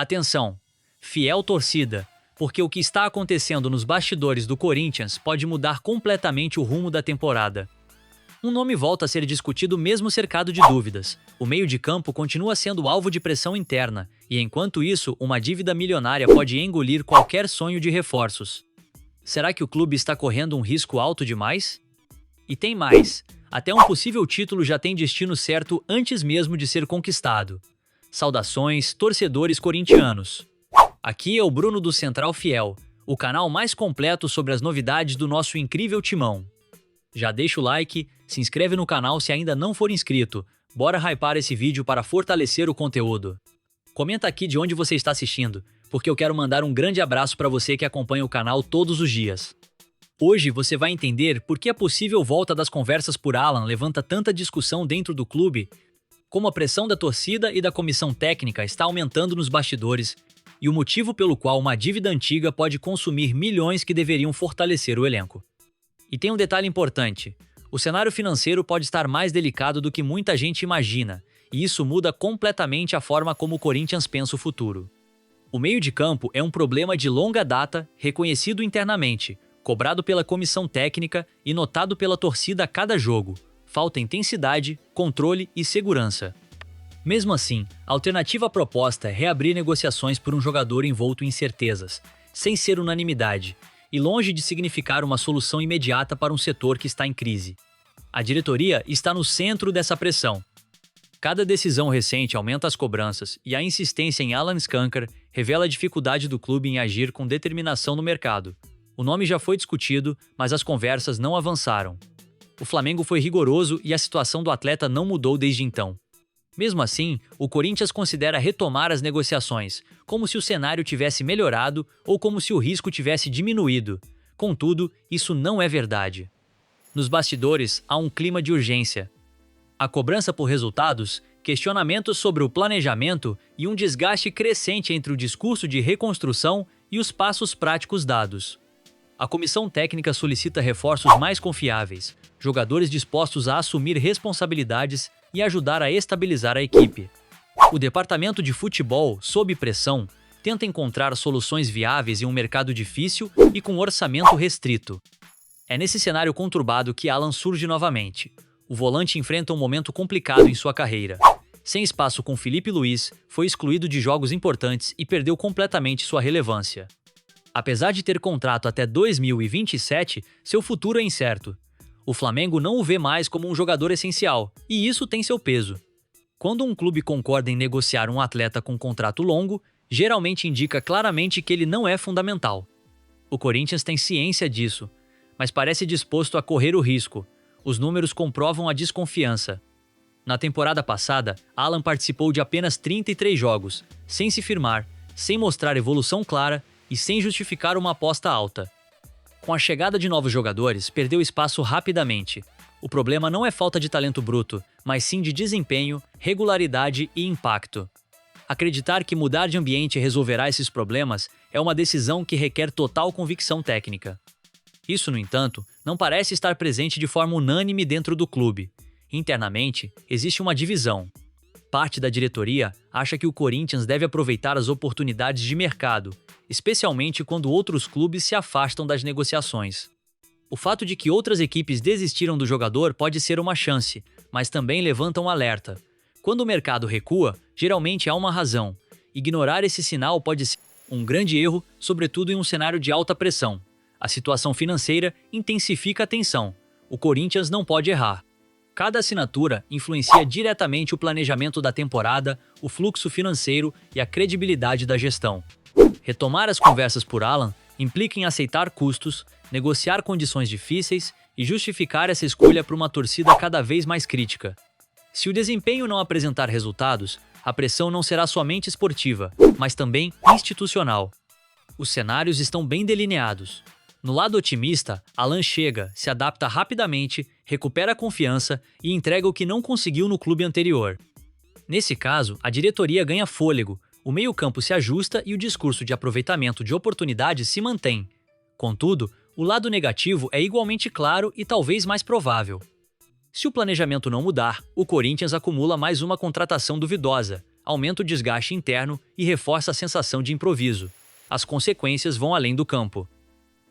Atenção, fiel torcida, porque o que está acontecendo nos bastidores do Corinthians pode mudar completamente o rumo da temporada. Um nome volta a ser discutido mesmo cercado de dúvidas. O meio de campo continua sendo alvo de pressão interna, e enquanto isso, uma dívida milionária pode engolir qualquer sonho de reforços. Será que o clube está correndo um risco alto demais? E tem mais, até um possível título já tem destino certo antes mesmo de ser conquistado. Saudações, torcedores corintianos. Aqui é o Bruno do Central Fiel, o canal mais completo sobre as novidades do nosso incrível timão. Já deixa o like, se inscreve no canal se ainda não for inscrito. Bora hypar esse vídeo para fortalecer o conteúdo. Comenta aqui de onde você está assistindo, porque eu quero mandar um grande abraço para você que acompanha o canal todos os dias. Hoje você vai entender por que a possível volta das conversas por Alan levanta tanta discussão dentro do clube, como a pressão da torcida e da comissão técnica está aumentando nos bastidores, e o motivo pelo qual uma dívida antiga pode consumir milhões que deveriam fortalecer o elenco. E tem um detalhe importante: o cenário financeiro pode estar mais delicado do que muita gente imagina, e isso muda completamente a forma como o Corinthians pensa o futuro. O meio de campo é um problema de longa data, reconhecido internamente, cobrado pela comissão técnica e notado pela torcida a cada jogo. Falta intensidade, controle e segurança. Mesmo assim, a alternativa proposta é reabrir negociações por um jogador envolto em incertezas, sem ser unanimidade, e longe de significar uma solução imediata para um setor que está em crise. A diretoria está no centro dessa pressão. Cada decisão recente aumenta as cobranças e a insistência em Alan Scunker revela a dificuldade do clube em agir com determinação no mercado. O nome já foi discutido, mas as conversas não avançaram. O Flamengo foi rigoroso e a situação do atleta não mudou desde então. Mesmo assim, o Corinthians considera retomar as negociações, como se o cenário tivesse melhorado ou como se o risco tivesse diminuído. Contudo, isso não é verdade. Nos bastidores, há um clima de urgência. A cobrança por resultados, questionamentos sobre o planejamento e um desgaste crescente entre o discurso de reconstrução e os passos práticos dados. A comissão técnica solicita reforços mais confiáveis, jogadores dispostos a assumir responsabilidades e ajudar a estabilizar a equipe. O departamento de futebol, sob pressão, tenta encontrar soluções viáveis em um mercado difícil e com orçamento restrito. É nesse cenário conturbado que Alan surge novamente. O volante enfrenta um momento complicado em sua carreira. Sem espaço com Felipe Luiz, foi excluído de jogos importantes e perdeu completamente sua relevância. Apesar de ter contrato até 2027, seu futuro é incerto. O Flamengo não o vê mais como um jogador essencial, e isso tem seu peso. Quando um clube concorda em negociar um atleta com contrato longo, geralmente indica claramente que ele não é fundamental. O Corinthians tem ciência disso, mas parece disposto a correr o risco. Os números comprovam a desconfiança. Na temporada passada, Alan participou de apenas 33 jogos, sem se firmar, sem mostrar evolução clara e sem justificar uma aposta alta. Com a chegada de novos jogadores, perdeu espaço rapidamente. O problema não é falta de talento bruto, mas sim de desempenho, regularidade e impacto. Acreditar que mudar de ambiente resolverá esses problemas é uma decisão que requer total convicção técnica. Isso, no entanto, não parece estar presente de forma unânime dentro do clube. Internamente, existe uma divisão. Parte da diretoria acha que o Corinthians deve aproveitar as oportunidades de mercado, especialmente quando outros clubes se afastam das negociações. O fato de que outras equipes desistiram do jogador pode ser uma chance, mas também levanta um alerta. Quando o mercado recua, geralmente há uma razão. Ignorar esse sinal pode ser um grande erro, sobretudo em um cenário de alta pressão. A situação financeira intensifica a tensão. O Corinthians não pode errar. Cada assinatura influencia diretamente o planejamento da temporada, o fluxo financeiro e a credibilidade da gestão. Retomar as conversas por Alan implica em aceitar custos, negociar condições difíceis e justificar essa escolha para uma torcida cada vez mais crítica. Se o desempenho não apresentar resultados, a pressão não será somente esportiva, mas também institucional. Os cenários estão bem delineados. No lado otimista, Alan chega, se adapta rapidamente, recupera a confiança e entrega o que não conseguiu no clube anterior. Nesse caso, a diretoria ganha fôlego, o meio-campo se ajusta e o discurso de aproveitamento de oportunidades se mantém. Contudo, o lado negativo é igualmente claro e talvez mais provável. Se o planejamento não mudar, o Corinthians acumula mais uma contratação duvidosa, aumenta o desgaste interno e reforça a sensação de improviso. As consequências vão além do campo.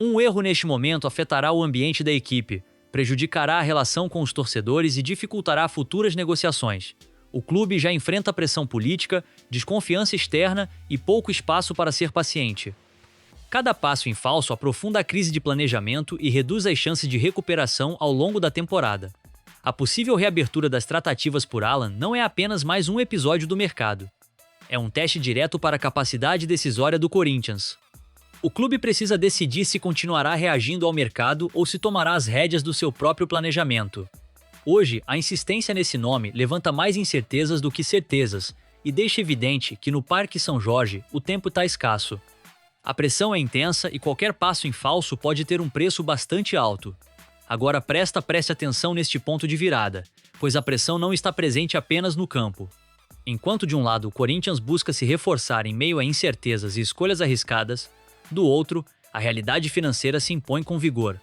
Um erro neste momento afetará o ambiente da equipe, prejudicará a relação com os torcedores e dificultará futuras negociações. O clube já enfrenta pressão política, desconfiança externa e pouco espaço para ser paciente. Cada passo em falso aprofunda a crise de planejamento e reduz as chances de recuperação ao longo da temporada. A possível reabertura das tratativas por Alan não é apenas mais um episódio do mercado. É um teste direto para a capacidade decisória do Corinthians. O clube precisa decidir se continuará reagindo ao mercado ou se tomará as rédeas do seu próprio planejamento. Hoje, a insistência nesse nome levanta mais incertezas do que certezas e deixa evidente que no Parque São Jorge o tempo está escasso. A pressão é intensa e qualquer passo em falso pode ter um preço bastante alto. Agora preste atenção neste ponto de virada, pois a pressão não está presente apenas no campo. Enquanto de um lado o Corinthians busca se reforçar em meio a incertezas e escolhas arriscadas, do outro, a realidade financeira se impõe com vigor.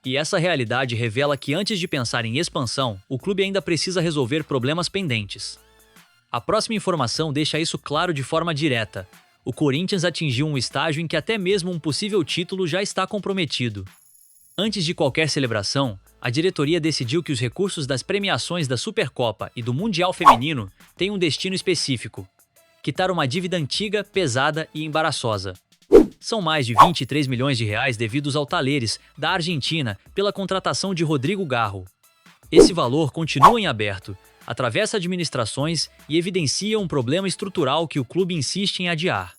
E essa realidade revela que antes de pensar em expansão, o clube ainda precisa resolver problemas pendentes. A próxima informação deixa isso claro de forma direta. O Corinthians atingiu um estágio em que até mesmo um possível título já está comprometido. Antes de qualquer celebração, a diretoria decidiu que os recursos das premiações da Supercopa e do Mundial Feminino têm um destino específico: quitar uma dívida antiga, pesada e embaraçosa. São mais de 23 milhões de reais devidos ao Talleres, da Argentina, pela contratação de Rodrigo Garro. Esse valor continua em aberto, atravessa administrações e evidencia um problema estrutural que o clube insiste em adiar.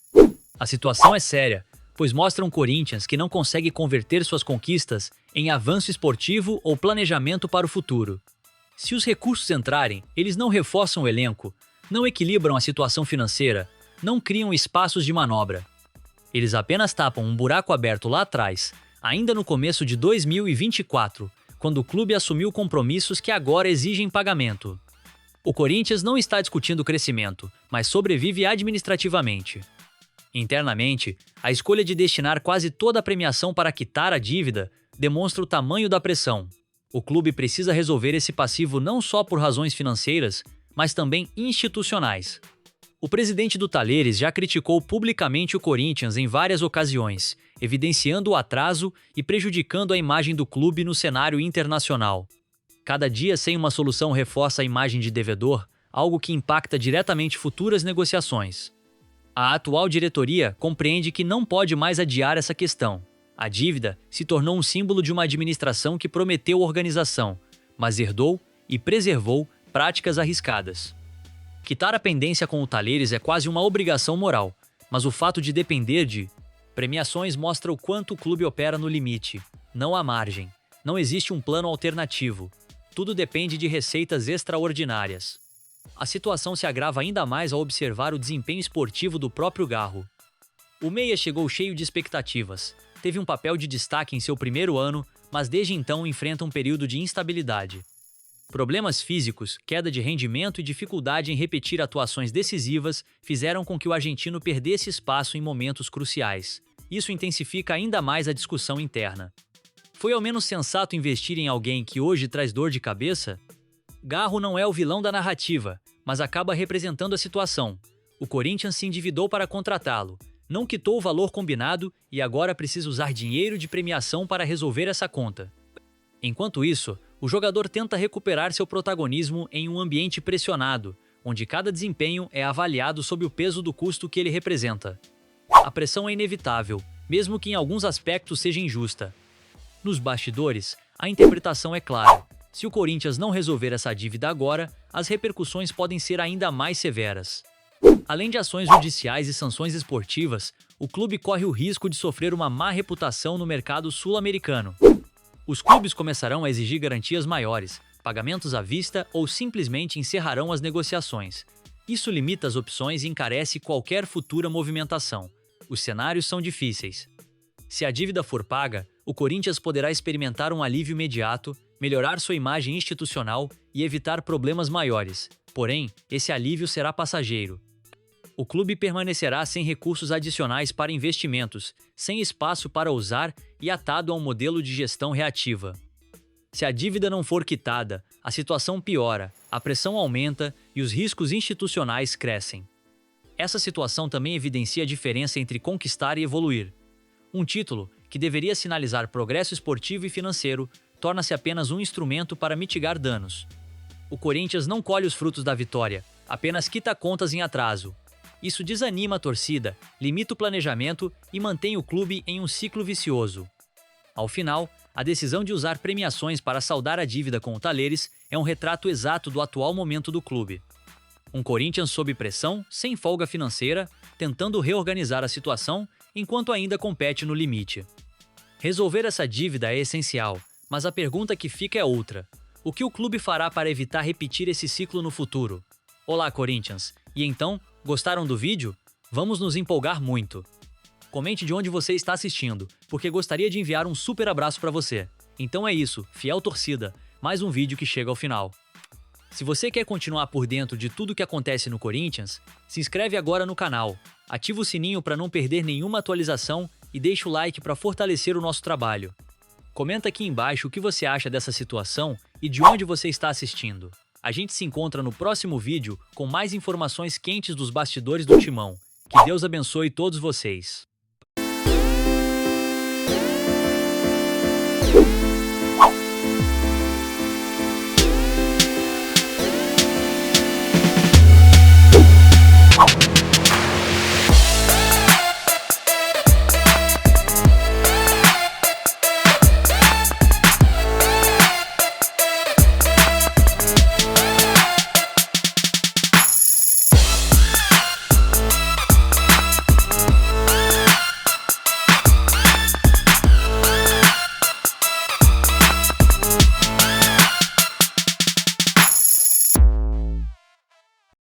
A situação é séria, pois mostra um Corinthians que não consegue converter suas conquistas em avanço esportivo ou planejamento para o futuro. Se os recursos entrarem, eles não reforçam o elenco, não equilibram a situação financeira, não criam espaços de manobra. Eles apenas tapam um buraco aberto lá atrás, ainda no começo de 2024, quando o clube assumiu compromissos que agora exigem pagamento. O Corinthians não está discutindo crescimento, mas sobrevive administrativamente. Internamente, a escolha de destinar quase toda a premiação para quitar a dívida demonstra o tamanho da pressão. O clube precisa resolver esse passivo não só por razões financeiras, mas também institucionais. O presidente do Talleres já criticou publicamente o Corinthians em várias ocasiões, evidenciando o atraso e prejudicando a imagem do clube no cenário internacional. Cada dia sem uma solução reforça a imagem de devedor, algo que impacta diretamente futuras negociações. A atual diretoria compreende que não pode mais adiar essa questão. A dívida se tornou um símbolo de uma administração que prometeu organização, mas herdou e preservou práticas arriscadas. Quitar a pendência com o Talleres é quase uma obrigação moral, mas o fato de depender de premiações mostra o quanto o clube opera no limite. Não há margem. Não existe um plano alternativo. Tudo depende de receitas extraordinárias. A situação se agrava ainda mais ao observar o desempenho esportivo do próprio Garro. O meia chegou cheio de expectativas, teve um papel de destaque em seu primeiro ano, mas desde então enfrenta um período de instabilidade. Problemas físicos, queda de rendimento e dificuldade em repetir atuações decisivas fizeram com que o argentino perdesse espaço em momentos cruciais. Isso intensifica ainda mais a discussão interna. Foi ao menos sensato investir em alguém que hoje traz dor de cabeça? Garro não é o vilão da narrativa, mas acaba representando a situação. O Corinthians se endividou para contratá-lo, não quitou o valor combinado e agora precisa usar dinheiro de premiação para resolver essa conta. Enquanto isso, o jogador tenta recuperar seu protagonismo em um ambiente pressionado, onde cada desempenho é avaliado sob o peso do custo que ele representa. A pressão é inevitável, mesmo que em alguns aspectos seja injusta. Nos bastidores, a interpretação é clara. Se o Corinthians não resolver essa dívida agora, as repercussões podem ser ainda mais severas. Além de ações judiciais e sanções esportivas, o clube corre o risco de sofrer uma má reputação no mercado sul-americano. Os clubes começarão a exigir garantias maiores, pagamentos à vista ou simplesmente encerrarão as negociações. Isso limita as opções e encarece qualquer futura movimentação. Os cenários são difíceis. Se a dívida for paga, o Corinthians poderá experimentar um alívio imediato, melhorar sua imagem institucional e evitar problemas maiores. Porém, esse alívio será passageiro. O clube permanecerá sem recursos adicionais para investimentos, sem espaço para usar e atado a um modelo de gestão reativa. Se a dívida não for quitada, a situação piora, a pressão aumenta e os riscos institucionais crescem. Essa situação também evidencia a diferença entre conquistar e evoluir. Um título, que deveria sinalizar progresso esportivo e financeiro, torna-se apenas um instrumento para mitigar danos. O Corinthians não colhe os frutos da vitória, apenas quita contas em atraso. Isso desanima a torcida, limita o planejamento e mantém o clube em um ciclo vicioso. Ao final, a decisão de usar premiações para saldar a dívida com o Talheres é um retrato exato do atual momento do clube. Um Corinthians sob pressão, sem folga financeira, tentando reorganizar a situação enquanto ainda compete no limite. Resolver essa dívida é essencial, mas a pergunta que fica é outra. O que o clube fará para evitar repetir esse ciclo no futuro? Olá, Corinthians! E então, gostaram do vídeo? Vamos nos empolgar muito! Comente de onde você está assistindo, porque gostaria de enviar um super abraço para você. Então é isso, fiel torcida, mais um vídeo que chega ao final. Se você quer continuar por dentro de tudo que acontece no Corinthians, se inscreve agora no canal, ativa o sininho para não perder nenhuma atualização e deixa o like para fortalecer o nosso trabalho. Comenta aqui embaixo o que você acha dessa situação e de onde você está assistindo. A gente se encontra no próximo vídeo com mais informações quentes dos bastidores do Timão. Que Deus abençoe todos vocês.